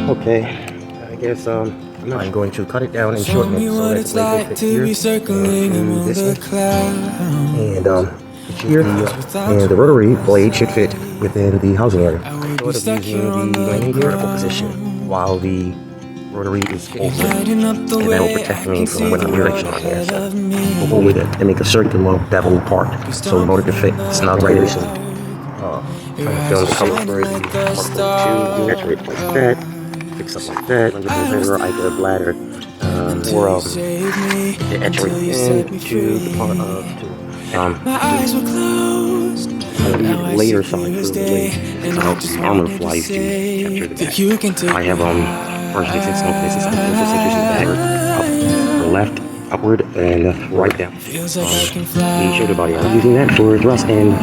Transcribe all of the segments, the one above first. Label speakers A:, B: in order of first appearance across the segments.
A: Okay, I guess I'm going to cut it down and shorten it so that the way it fits here and this one. And here, and the rotary blade should fit within the housing area. I'm sort of using the landing gear at a position while the rotary is open, and that will protect me from when I'm reaction on here. So we'll hold it and make a circular bevel part so the motor can fit. It's not right here. Trying to film the color for it. To measure it like that. Fix up like that. Under the measure, I get a bladder or the entry into the part of later side for the blade. Armor flies to capture the back. I have first six places in the back, up, left, upward, and right down. The shoulder body. I'm using that for thrust and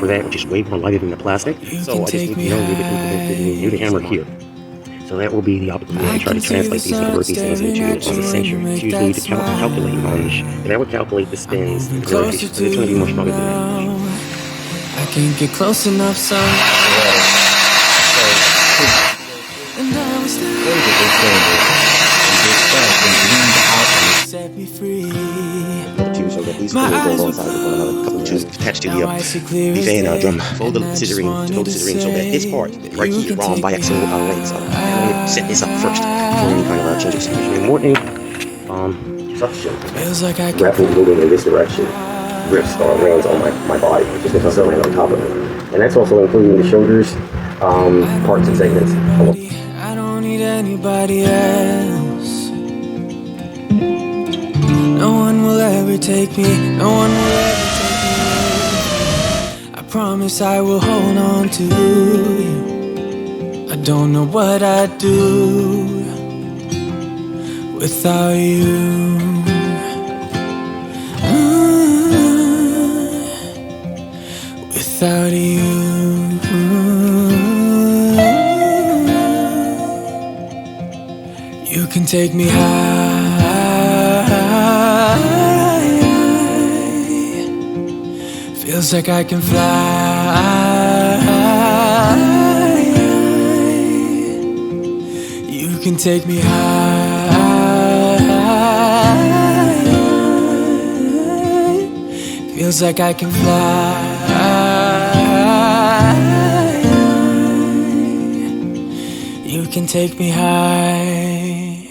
A: for that, which is way more lighter than the plastic. So I just need to know the new hammer here. So that will be the optical way to try to translate these and convert these things into the sensor. It's usually to calculate and that would calculate the spins and the rotation. So it's going to be more stronger than that.
B: I can't get close enough, son. And I was set me free.
A: So that these two will go alongside with one another. Couple of tubes attached to the fan drum. Fold the scissoring to go to scissoring so that this part right here is wrong biaxial lengths. I'm going to set this up first before any kind of changes. And Morton suction rapidly moving in this direction grips or lands on my body, just because I land on top of it. And that's also including the shoulders, parts and segments.
B: I don't need anybody else. No one will ever take me, no one will ever take me away. I promise I will hold on to you. I don't know what I'd do without you. Without you. You can take me high. Feels like I can fly. You can take me high. Feels like I can fly. You can take me high.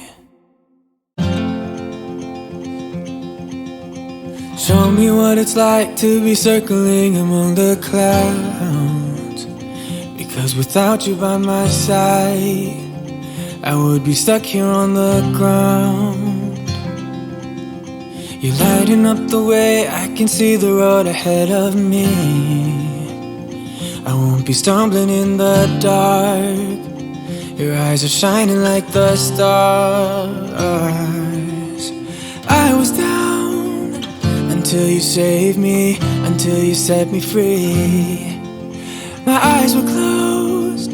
B: Show me what it's like to be circling among the clouds. Because without you by my side, I would be stuck here on the ground. You're lighting up the way, I can see the road ahead of me. I won't be stumbling in the dark. Your eyes are shining like the stars. I was down until you saved me, until you set me free. My eyes were closed,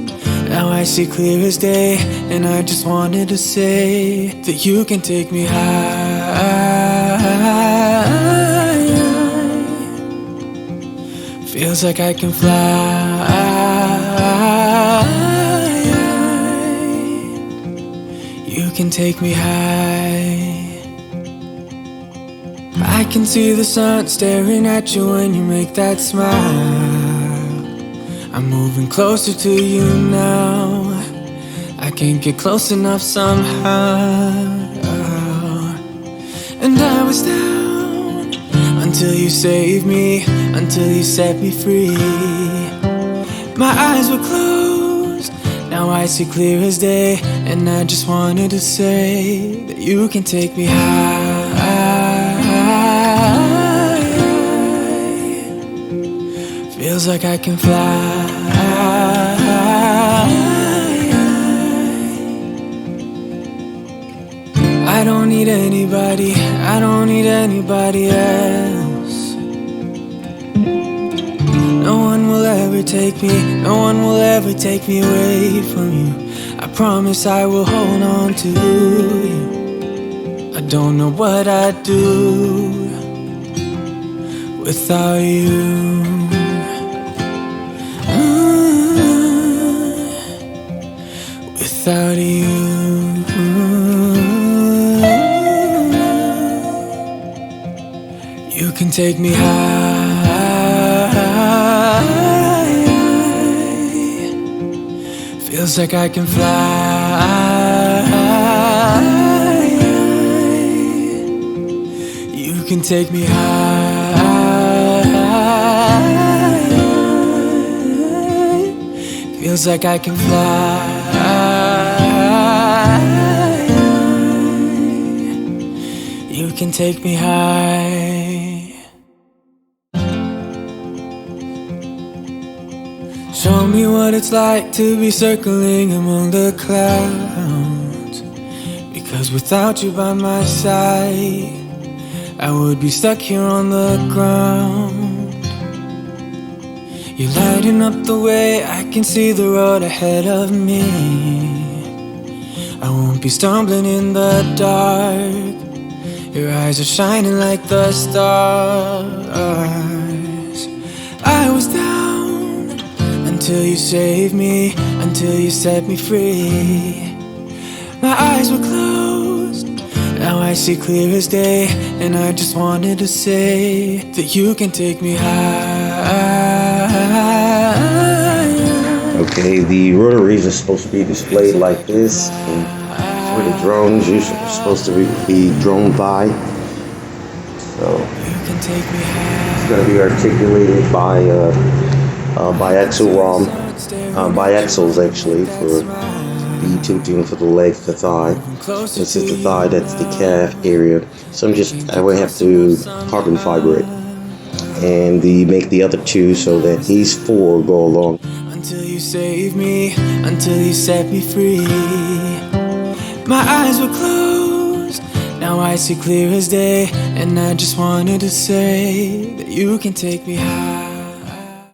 B: now I see clear as day. And I just wanted to say that you can take me high. Feels like I can fly. You can take me high. I can see the sun staring at you when you make that smile. I'm moving closer to you now. I can't get close enough somehow. And I was down until you saved me, until you set me free. My eyes were closed, now I see clear as day. And I just wanted to say that you can take me high. Feels like I can fly. I don't need anybody, I don't need anybody else. No one will ever take me, no one will ever take me away from you. I promise I will hold on to you. I don't know what I'd do without you. without you. You can take me high. Feels like I can fly. You can take me high. Feels like I can fly. You can take me high. Show me what it's like to be circling among the clouds. Because without you by my side, I would be stuck here on the ground. You're lighting up the way, I can see the road ahead of me. I won't be stumbling in the dark. Your eyes are shining like the stars. I was down until you saved me, until you set me free. My eyes were closed, now I see clear as day. And I just wanted to say that you can take me high.
A: Okay, the rotaries are supposed to be displayed like this. And where the drones are supposed to be drone by. So it's going to be articulated by biaxials actually for the tilting for the leg, the thigh. This is the thigh, that's the calf area. So I will have to carbon fiber it and make the other two so that these four go along.
B: Until you save me, until you set me free. My eyes were closed, now I see clear as day. And I just wanted to say that you can take me high.